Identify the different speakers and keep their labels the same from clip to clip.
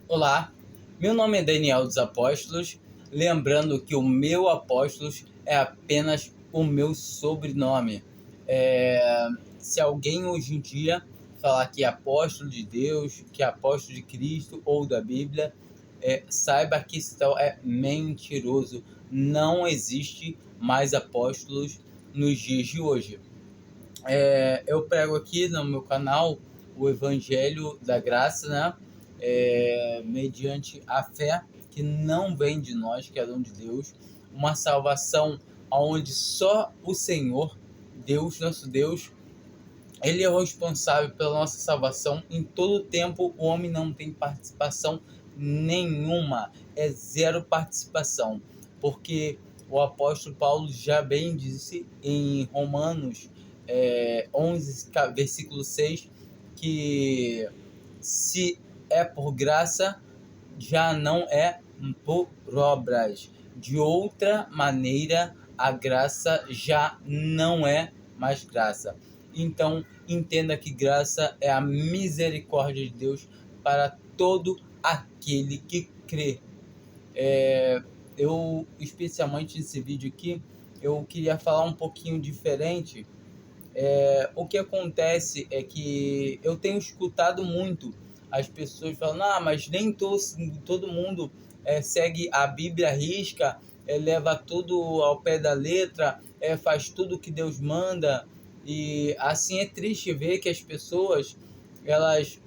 Speaker 1: Olá, meu nome é Daniel dos Apóstolos, lembrando que o meu Apóstolos é apenas o meu sobrenome. Se alguém hoje em dia falar que é apóstolo de Deus, que é apóstolo de Cristo ou da Bíblia, saiba que isso é mentiroso. Não existe mais apóstolos nos dias de hoje. Eu prego aqui no meu canal o Evangelho da Graça, né? Mediante a fé que não vem de nós, que é dom de Deus, uma salvação onde só o Senhor, Deus, nosso Deus, Ele é o responsável pela nossa salvação. Em todo tempo o homem não tem participação nenhuma, é zero participação, porque o apóstolo Paulo já bem disse em Romanos 11, versículo 6, que se é por graça, já não é por obras. De outra maneira, a graça já não é mais graça. Então, entenda que graça é a misericórdia de Deus para todo aquele que crê. Eu, especialmente nesse vídeo aqui, eu queria falar um pouquinho diferente. O que acontece é que eu tenho escutado muito as pessoas falando: mas nem todo mundo segue a Bíblia à risca, leva tudo ao pé da letra, faz tudo o que Deus manda. E assim é triste ver que as pessoas elas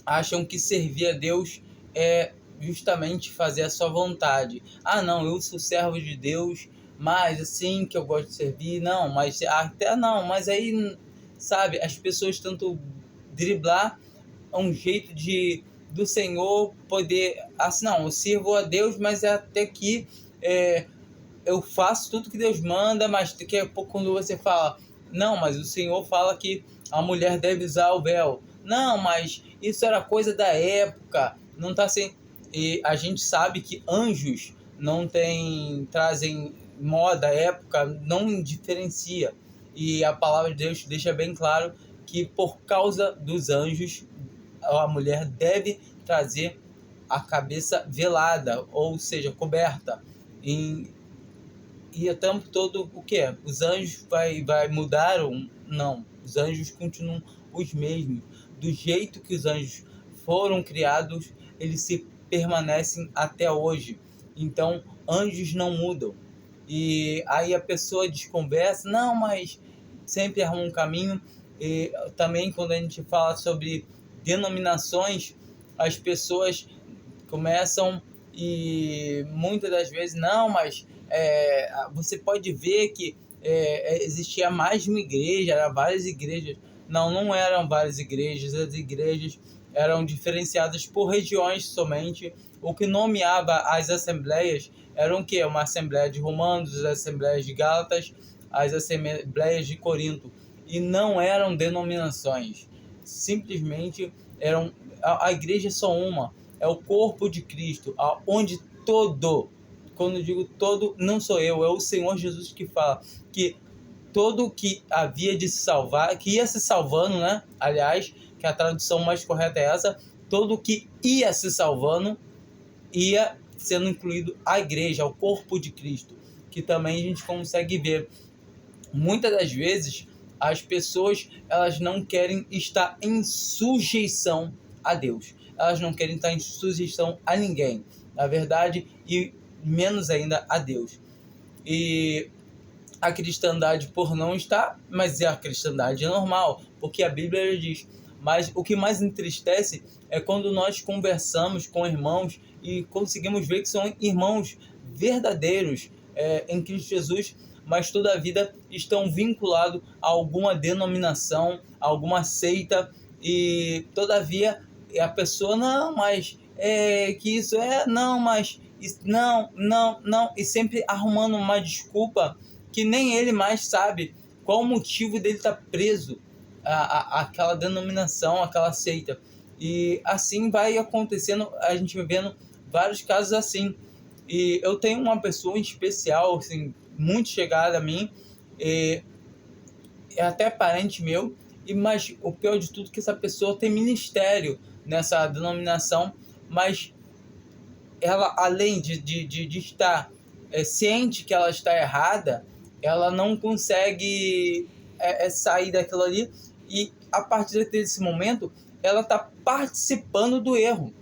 Speaker 1: acham que servir a Deus é justamente fazer a sua vontade. Não, eu sou servo de Deus, mas assim que eu gosto de servir, não, mas até não, mas aí, sabe, as pessoas tentam driblar um jeito do Senhor poder, assim, não, eu sirvo a Deus, mas é até que eu faço tudo que Deus manda, mas daqui a pouco quando você fala, não, mas o Senhor fala que a mulher deve usar o véu. Não, mas isso era coisa da época, não tá sem... E a gente sabe que anjos trazem moda, época, não diferencia. E a palavra de Deus deixa bem claro que por causa dos anjos, a mulher deve trazer a cabeça velada, ou seja, coberta. E o tempo todo, o que é? Os anjos mudaram? Não, os anjos continuam os mesmos. Do jeito que os anjos foram criados, eles se permanecem até hoje. Então, anjos não mudam. E aí a pessoa desconversa, não, mas sempre arruma um caminho. E também quando a gente fala sobre denominações, as pessoas começam e muitas das vezes, não, mas você pode ver que existia mais de uma igreja, eram várias igrejas. Não eram várias igrejas, as igrejas eram diferenciadas por regiões somente. O que nomeava as assembleias eram o quê? Uma assembleia de Romanos, as assembleias de Gálatas, as assembleias de Corinto. E não eram denominações, simplesmente eram... A igreja é só uma, é o corpo de Cristo, onde quando eu digo todo, não sou eu, é o Senhor Jesus que fala que todo que havia de se salvar, que ia se salvando, né? Aliás, que a tradução mais correta é essa, todo que ia se salvando, ia sendo incluído a igreja, o corpo de Cristo, que também a gente consegue ver. Muitas das vezes, as pessoas elas não querem estar em sujeição a Deus. Elas não querem estar em sujeição a ninguém, na verdade, e menos ainda a Deus. E a cristandade por não estar, mas a cristandade é normal, porque a Bíblia diz. Mas o que mais entristece é quando nós conversamos com irmãos e conseguimos ver que são irmãos verdadeiros em Cristo Jesus, mas toda a vida estão vinculados a alguma denominação, a alguma seita, e todavia a pessoa, não, mas que isso não, mas isso, não, e sempre arrumando uma desculpa que nem ele mais sabe qual o motivo dele estar preso àquela denominação, àquela seita. E assim vai acontecendo, a gente vai vendo vários casos assim. E eu tenho uma pessoa em especial, assim, muito chegada a mim, é até parente meu, mas o pior de tudo é que essa pessoa tem ministério nessa denominação, mas ela, além de estar ciente que ela está errada, ela não consegue sair daquilo ali, e a partir desse momento ela está participando do erro,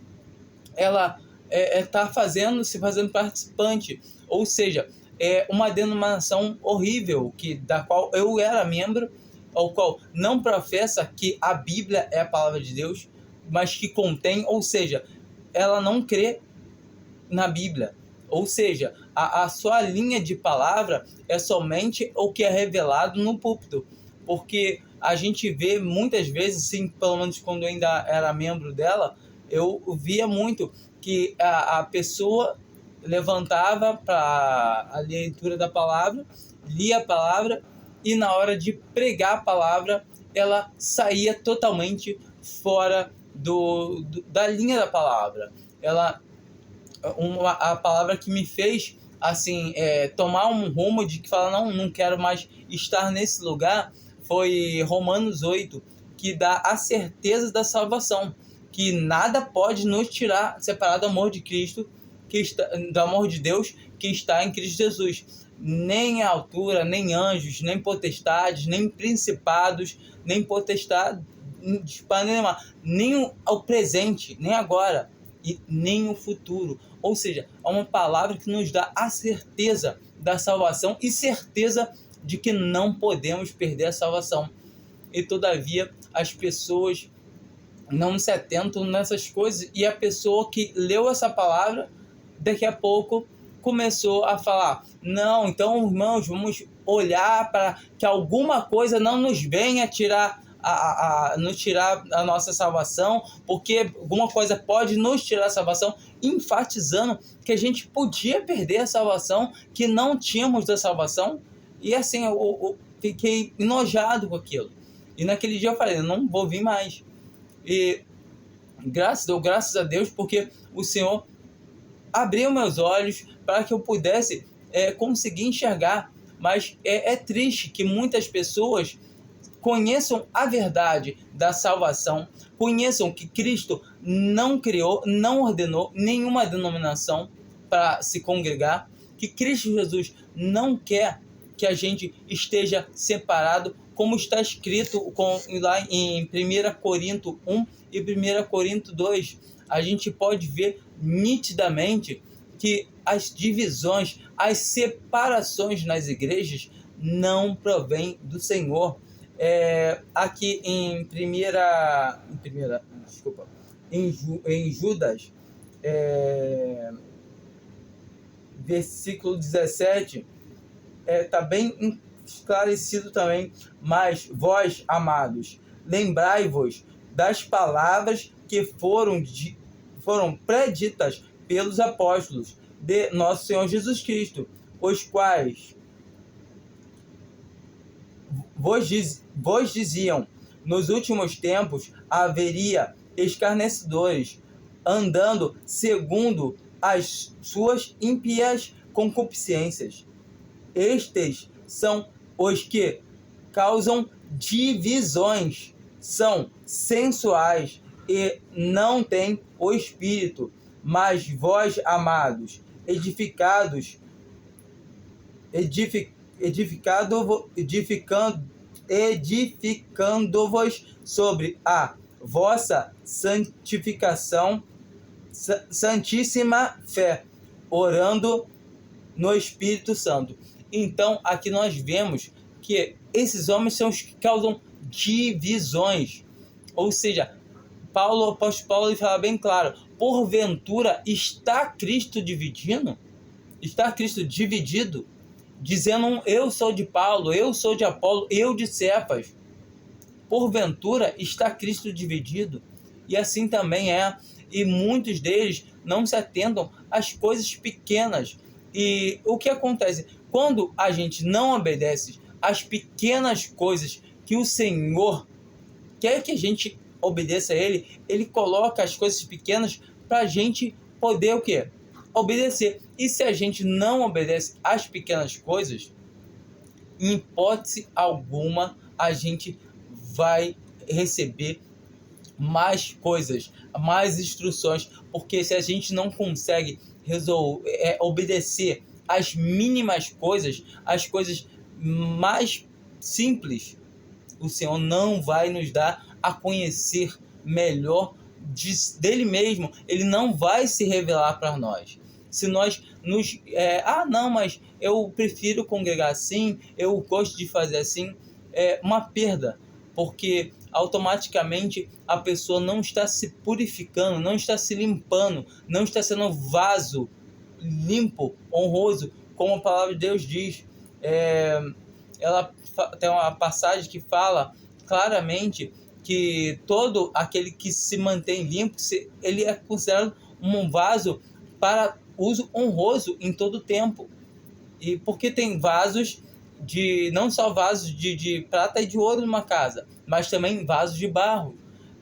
Speaker 1: ela está se fazendo participante, ou seja, é uma denominação horrível da qual eu era membro, ao qual não professa que a Bíblia é a palavra de Deus, mas que contém, ou seja, ela não crê na Bíblia, ou seja, a sua linha de palavra é somente o que é revelado no púlpito, porque a gente vê muitas vezes, sim, pelo menos quando eu ainda era membro dela, eu via muito que a pessoa levantava para a leitura da palavra, lia a palavra, e na hora de pregar a palavra, ela saía totalmente fora da linha da palavra. A palavra que me fez assim tomar um rumo de que falar, não quero mais estar nesse lugar, foi Romanos 8, que dá a certeza da salvação, que nada pode nos separar do amor de Cristo, do amor de Deus que está em Cristo Jesus. Nem a altura, nem anjos, nem potestades, nem principados, nem potestades, nem o presente, nem agora, e nem o futuro. Ou seja, é uma palavra que nos dá a certeza da salvação e certeza de que não podemos perder a salvação. E todavia as pessoas não se atentam nessas coisas, e a pessoa que leu essa palavra, daqui a pouco começou a falar, não, então irmãos, vamos olhar para que alguma coisa não nos venha tirar nos tirar a nossa salvação, porque alguma coisa pode nos tirar a salvação, enfatizando que a gente podia perder a salvação, que não tínhamos da salvação. E assim, eu fiquei enojado com aquilo, e naquele dia eu falei, eu não vou vir mais. E dou graças a Deus, porque o Senhor abriu meus olhos para que eu pudesse conseguir enxergar. Mas é triste que muitas pessoas conheçam a verdade da salvação, conheçam que Cristo não criou, não ordenou nenhuma denominação para se congregar, que Cristo Jesus não quer que a gente esteja separado, como está escrito lá em 1 Corinto 1 e 1 Corinto 2. A gente pode ver nitidamente que as divisões, as separações nas igrejas não provém do Senhor. Aqui em Judas, versículo 17, está bem esclarecido também. Mas vós, amados, lembrai-vos das palavras que foram preditas pelos apóstolos de nosso Senhor Jesus Cristo, os quais vos diziam, nos últimos tempos haveria escarnecedores, andando segundo as suas ímpias concupiscências. Estes são os que causam divisões, são sensuais e não têm o Espírito. Mas vós, amados, edificando-vos sobre a vossa santíssima fé, orando no Espírito Santo. Então, aqui nós vemos que esses homens são os que causam divisões. Ou seja, o apóstolo Paulo, ele fala bem claro, porventura está Cristo dividindo? Está Cristo dividido? Dizendo, eu sou de Paulo, eu sou de Apolo, eu de Cefas. Porventura está Cristo dividido? E assim também e muitos deles não se atentam às coisas pequenas. E o que acontece? Quando a gente não obedece às pequenas coisas que o Senhor quer que a gente obedeça a Ele, Ele coloca as coisas pequenas para a gente poder o quê? Obedecer. E se a gente não obedece às pequenas coisas, em hipótese alguma a gente vai receber mais coisas, mais instruções, porque se a gente não consegue obedecer as mínimas coisas, as coisas mais simples, o Senhor não vai nos dar a conhecer melhor dele mesmo. Ele não vai se revelar para nós. Se nós não, mas eu prefiro congregar assim, eu gosto de fazer assim, é uma perda, porque automaticamente a pessoa não está se purificando, não está se limpando, não está sendo vaso limpo, honroso, como a palavra de Deus diz. Ela tem uma passagem que fala claramente que todo aquele que se mantém limpo, ele é considerado um vaso para uso honroso em todo tempo. E porque tem vasos não só vasos de prata e de ouro numa casa, mas também vasos de barro.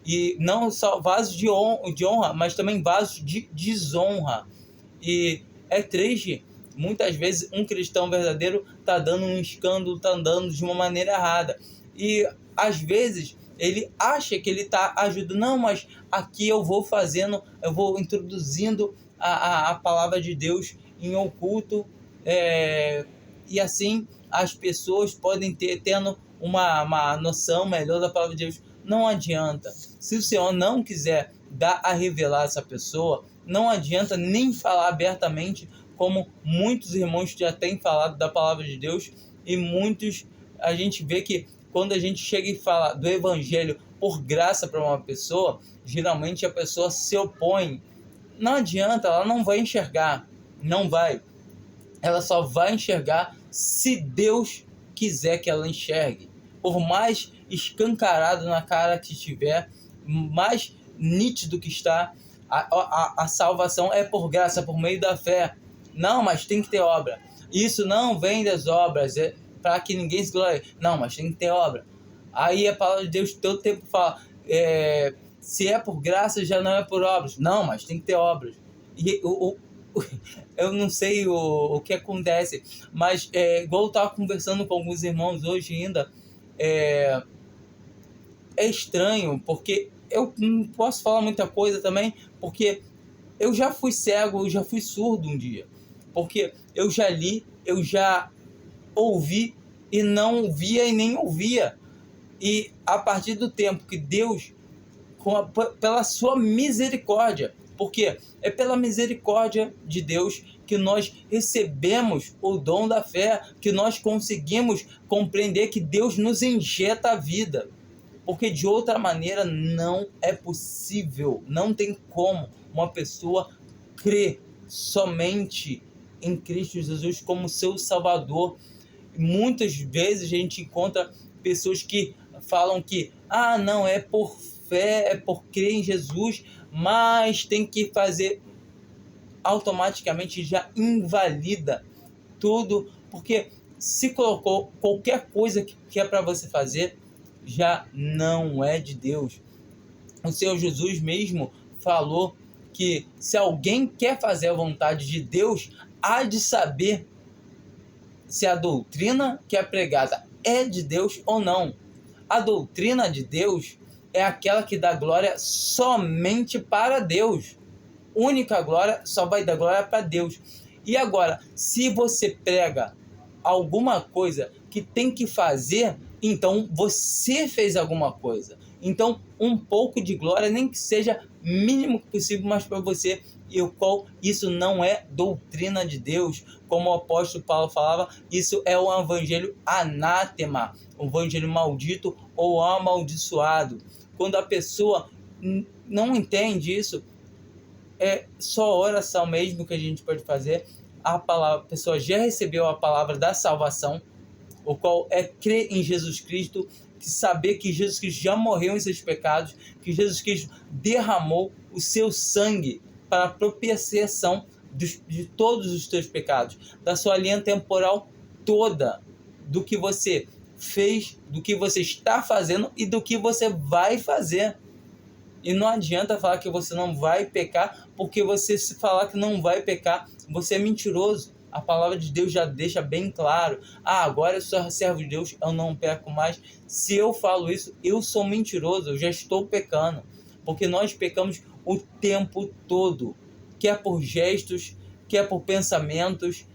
Speaker 1: E não só vasos de honra, mas também vasos de desonra. E é triste, muitas vezes um cristão verdadeiro está dando um escândalo, está andando de uma maneira errada. E às vezes ele acha que ele está ajudando. Não, mas aqui eu vou introduzindo a palavra de Deus em oculto, e assim as pessoas podem tendo uma noção melhor da palavra de Deus. Não adianta. Se o Senhor não quiser dar a revelar essa pessoa, não adianta nem falar abertamente, como muitos irmãos já têm falado da palavra de Deus, e muitos, a gente vê que quando a gente chega e fala do evangelho por graça para uma pessoa, geralmente a pessoa se opõe. Não adianta, ela não vai enxergar, não vai. Ela só vai enxergar se Deus quiser que ela enxergue. Por mais escancarado na cara que estiver, mais nítido que está, a salvação é por graça, por meio da fé. Não, mas tem que ter obra. Isso não vem das obras, para que ninguém se glorie. Não, mas tem que ter obra. Aí a palavra de Deus todo tempo fala, se é por graça, já não é por obras. Não, mas tem que ter obras. E eu não sei o que acontece, mas igual eu estava conversando com alguns irmãos hoje ainda, é estranho, porque eu não posso falar muita coisa também, porque eu já fui cego, eu já fui surdo um dia, porque eu já li, eu já ouvi e não via e nem ouvia. E a partir do tempo que Deus, pela sua misericórdia, porque é pela misericórdia de Deus que nós recebemos o dom da fé, que nós conseguimos compreender que Deus nos injeta a vida, porque de outra maneira não é possível, não tem como uma pessoa crer somente em Cristo Jesus como seu Salvador. Muitas vezes a gente encontra pessoas que falam que não, é por fé, é por crer em Jesus, mas tem que fazer, automaticamente já invalida tudo, porque se colocou qualquer coisa que é para você fazer, já não é de Deus. O Senhor Jesus mesmo falou que se alguém quer fazer a vontade de Deus, há de saber se a doutrina que é pregada é de Deus ou não. A doutrina de Deus é aquela que dá glória somente para Deus. Única glória, só vai dar glória para Deus. E agora, se você prega alguma coisa que tem que fazer, então você fez alguma coisa. Então, um pouco de glória, nem que seja mínimo possível, mas para você, isso não é doutrina de Deus, como o apóstolo Paulo falava, isso é o evangelho anátema, o evangelho maldito ou amaldiçoado. Quando a pessoa não entende isso, é só oração mesmo que a gente pode fazer. A pessoa já recebeu a palavra da salvação, o qual é crer em Jesus Cristo, saber que Jesus Cristo já morreu em seus pecados, que Jesus Cristo derramou o seu sangue para a propiciação de todos os teus pecados, da sua linha temporal toda, do que você fez, do que você está fazendo e do que você vai fazer. E não adianta falar que você não vai pecar, porque você, se falar que não vai pecar, você é mentiroso. A palavra de Deus já deixa bem claro. Agora eu sou servo de Deus, eu não peco mais. Se eu falo isso, eu sou mentiroso, eu já estou pecando. porque nós pecamos o tempo todo, quer por gestos, quer por pensamentos,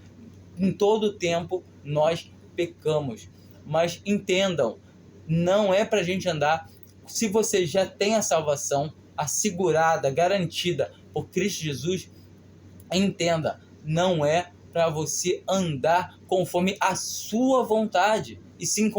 Speaker 1: em todo o tempo nós pecamos. Mas entendam, não é para a gente andar, se você já tem a salvação assegurada, garantida por Cristo Jesus, entenda, não é para você andar conforme a sua vontade, e sim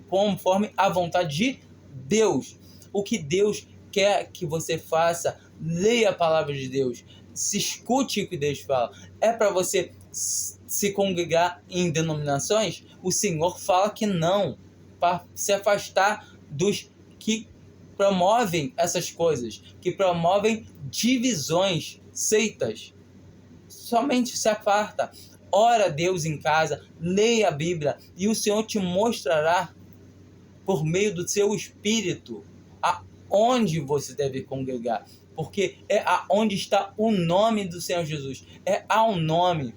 Speaker 1: conforme a vontade de Deus. O que Deus quer que você faça, leia a palavra de Deus, se escute o que Deus fala. É para você se congregar em denominações? O Senhor fala que não, para se afastar dos que promovem essas coisas, que promovem divisões, seitas. Somente se aparta, ora a Deus em casa, leia a Bíblia, e o Senhor te mostrará, por meio do seu Espírito, aonde você deve congregar, porque é aonde está o nome do Senhor Jesus, é ao nome,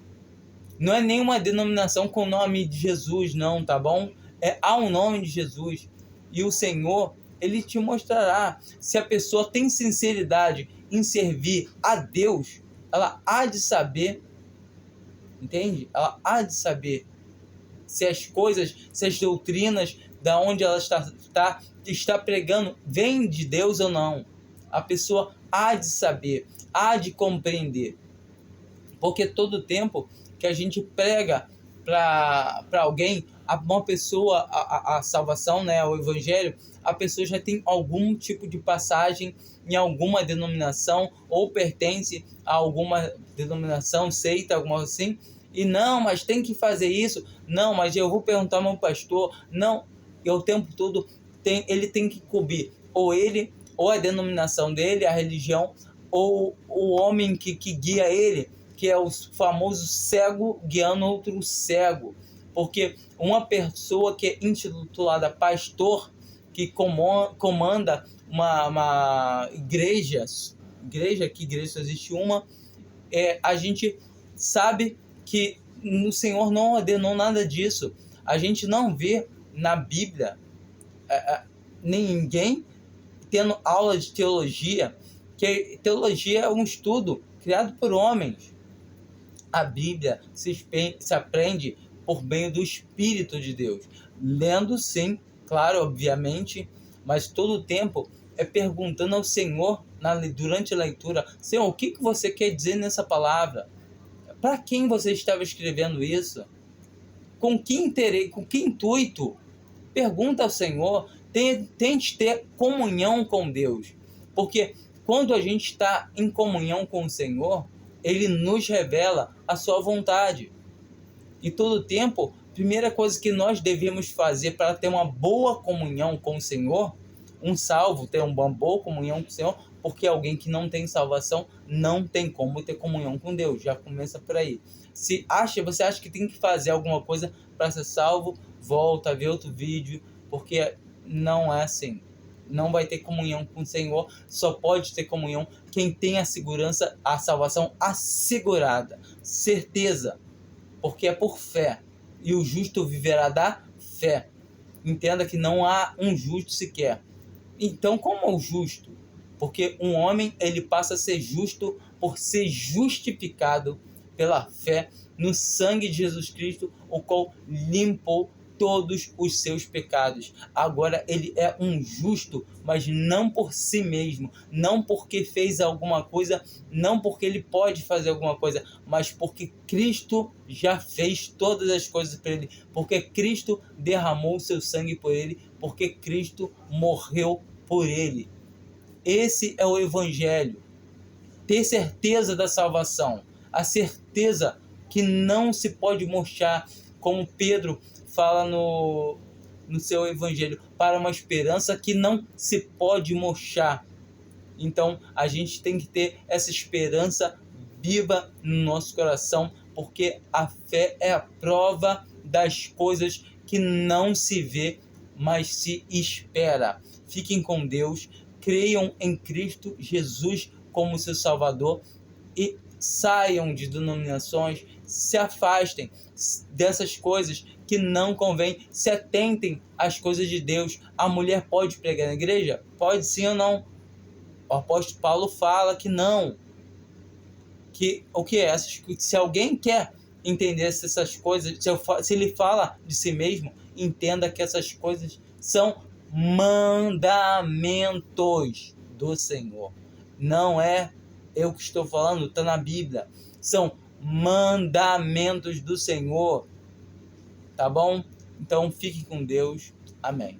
Speaker 1: não é nenhuma denominação com o nome de Jesus, não, tá bom? É ao nome de Jesus, e o Senhor, Ele te mostrará. Se a pessoa tem sinceridade em servir a Deus, ela há de saber, entende? Ela há de saber se as coisas, se as doutrinas, da onde ela está pregando, vem de Deus ou não. A pessoa há de saber, há de compreender. Porque todo tempo que a gente prega para alguém, uma pessoa, a salvação, né, o evangelho, a pessoa já tem algum tipo de passagem em alguma denominação, ou pertence a alguma denominação, seita, alguma assim, e não, mas tem que fazer isso, não, mas eu vou perguntar ao meu pastor, não, e o tempo todo ele tem que cobrir, ou ele, ou a denominação dele, a religião, ou o homem que guia ele, que é o famoso cego guiando outro cego. Porque uma pessoa que é intitulada pastor, que comanda uma igreja, que igreja só existe uma, a gente sabe que o Senhor não ordenou nada disso. A gente não vê na Bíblia ninguém tendo aula de teologia, que teologia é um estudo criado por homens. A Bíblia se aprende por meio do Espírito de Deus, lendo sim, claro, obviamente, mas todo o tempo é perguntando ao Senhor durante a leitura: Senhor, o que você quer dizer nessa palavra? Para quem você estava escrevendo isso? Com que interesse, com que intuito? Pergunta ao Senhor, tente ter comunhão com Deus, porque quando a gente está em comunhão com o Senhor, Ele nos revela a sua vontade. E todo tempo, a primeira coisa que nós devemos fazer para ter uma boa comunhão com o Senhor, um salvo ter uma boa comunhão com o Senhor, porque alguém que não tem salvação não tem como ter comunhão com Deus. Já começa por aí. Você acha que tem que fazer alguma coisa para ser salvo, volta a ver outro vídeo, porque não é assim. Não vai ter comunhão com o Senhor, só pode ter comunhão quem tem a segurança, a salvação assegurada, certeza, porque é por fé, e o justo viverá da fé. Entenda que não há um justo sequer. Então, como é o justo? Porque um homem, ele passa a ser justo por ser justificado pela fé no sangue de Jesus Cristo, o qual limpou todos os seus pecados. Agora ele é um justo, mas não por si mesmo, não porque fez alguma coisa, não porque ele pode fazer alguma coisa, mas porque Cristo já fez todas as coisas por ele, porque Cristo derramou o seu sangue por ele, porque Cristo morreu por ele. Esse é o Evangelho. Ter certeza da salvação, a certeza que não se pode murchar, como Pedro fala no seu Evangelho, para uma esperança que não se pode murchar. Então, a gente tem que ter essa esperança viva no nosso coração, porque a fé é a prova das coisas que não se vê, mas se espera. Fiquem com Deus, creiam em Cristo Jesus como seu Salvador e saiam de denominações, se afastem dessas coisas que não convém, se atentem às coisas de Deus. A mulher pode pregar na igreja? Pode sim ou não? O apóstolo Paulo fala que não. Que o que é? Se alguém quer entender essas coisas, se ele fala de si mesmo, entenda que essas coisas são mandamentos do Senhor. Não é eu que estou falando, está na Bíblia. São mandamentos do Senhor. Tá bom? Então fique com Deus. Amém.